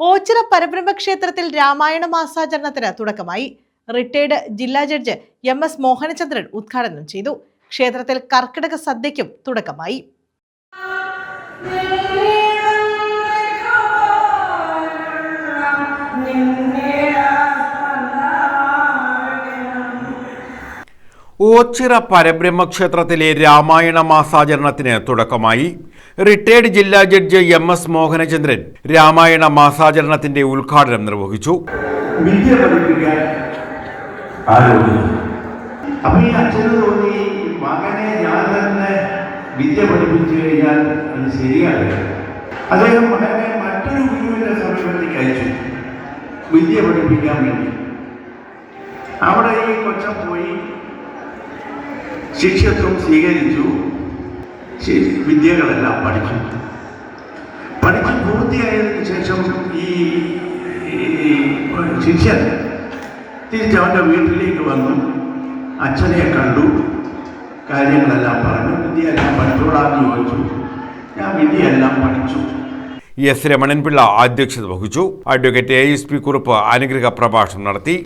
ഓച്ചിറ പരബ്രഹ്മ ക്ഷേത്രത്തിൽ രാമായണ മാസാചരണത്തിന് തുടക്കമായി. റിട്ടയർഡ് ജില്ലാ ജഡ്ജ് MS മോഹനചന്ദ്രൻ ഉദ്ഘാടനം ചെയ്തു. ക്ഷേത്രത്തിൽ കർക്കിടക സദ്യയ്ക്കും തുടക്കമായി. ഓച്ചിറ പരബ്രഹ്മ ക്ഷേത്രത്തിലെ രാമായണ മാസാചരണത്തിന് തുടക്കമായി. റിട്ടയർഡ് ജില്ലാ ജഡ്ജ് MS മോഹനചന്ദ്രൻ രാമായണ മാസാചരണത്തിന്റെ ഉദ്ഘാടനം നിർവഹിച്ചു. വിദ്യ പഠിപ്പിക്കാൻ അപ്പൊ ഈ അച്ഛന് തോന്നി, മകനെ ഞാൻ തന്നെ വിദ്യ പഠിപ്പിച്ചു കഴിഞ്ഞാൽ അത് ശരിയാണ്. അദ്ദേഹം മകനെ മറ്റൊരു ഗുരുവിന്റെ സമീപത്തേക്ക് അയച്ചു വിദ്യ പഠിപ്പിക്കാൻ വേണ്ടി. അവിടെ ഈ കൊച്ചൻ പോയി ശിഷ്യത്വം സ്വീകരിച്ചു. വിദ്യകളെല്ലാം പഠിച്ചു പൂർത്തിയായതിനു ശേഷം ഈ ശിഷ്യൻ തിരിച്ചവൻ്റെ വീട്ടിലേക്ക് വന്നു. അച്ഛനെ കണ്ടു, കാര്യങ്ങളെല്ലാം പറഞ്ഞു. വിദ്യയെല്ലാം പഠിച്ചോളാന്ന് ചോദിച്ചു. ഞാൻ വിദ്യയെല്ലാം പഠിച്ചു. S. രമണൻപിള്ള അധ്യക്ഷത വഹിച്ചു. അഡ്വക്കേറ്റ് ASP കുറുപ്പ് അനുഗ്രഹ പ്രഭാഷണം നടത്തി.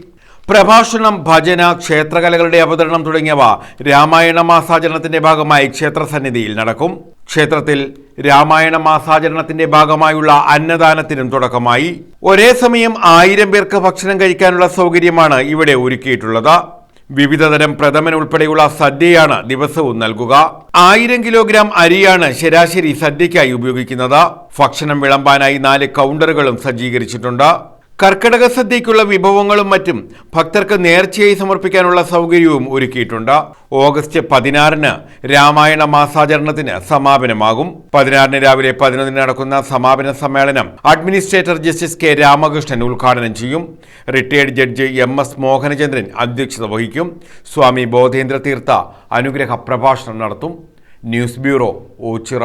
പ്രഭാഷണം, ഭജന, ക്ഷേത്രകലകളുടെ അവതരണം തുടങ്ങിയവ രാമായണ മാസാചരണത്തിന്റെ ഭാഗമായി ക്ഷേത്രസന്നിധിയിൽ നടക്കും. ക്ഷേത്രത്തിൽ രാമായണ മാസാചരണത്തിന്റെ ഭാഗമായുള്ള അന്നദാനത്തിനും തുടക്കമായി. ഒരേ സമയം 1000 പേർക്ക് ഭക്ഷണം കഴിക്കാനുള്ള സൗകര്യമാണ് ഇവിടെ ഒരുക്കിയിട്ടുള്ളത്. വിവിധതരം പ്രഥമൻ ഉൾപ്പെടെയുള്ള സദ്യയാണ് ദിവസവും നൽകുക. 1000 കിലോഗ്രാം അരിയാണ് ശരാശരി സദ്യയ്ക്കായി ഉപയോഗിക്കുന്നത്. ഭക്ഷണം വിളമ്പാനായി 4 കൗണ്ടറുകളും സജ്ജീകരിച്ചിട്ടുണ്ട്. കർക്കിടക സദ്യയ്ക്കുള്ള വിഭവങ്ങളും മറ്റും ഭക്തർക്ക് നേർച്ചയായി സമർപ്പിക്കാനുള്ള സൗകര്യവും ഒരുക്കിയിട്ടുണ്ട്. ഓഗസ്റ്റ് 16 രാമായണ മാസാചരണത്തിന് സമാപനമാകും. 16 രാവിലെ 11 നടക്കുന്ന സമാപന സമ്മേളനം അഡ്മിനിസ്ട്രേറ്റർ ജസ്റ്റിസ് K. രാമകൃഷ്ണൻ ഉദ്ഘാടനം ചെയ്യും. റിട്ടയർഡ് ജഡ്ജ് MS മോഹനചന്ദ്രൻ അധ്യക്ഷത വഹിക്കും. സ്വാമി ബോധേന്ദ്ര തീർത്ഥ അനുഗ്രഹ പ്രഭാഷണം നടത്തും. News bureau, Ochira.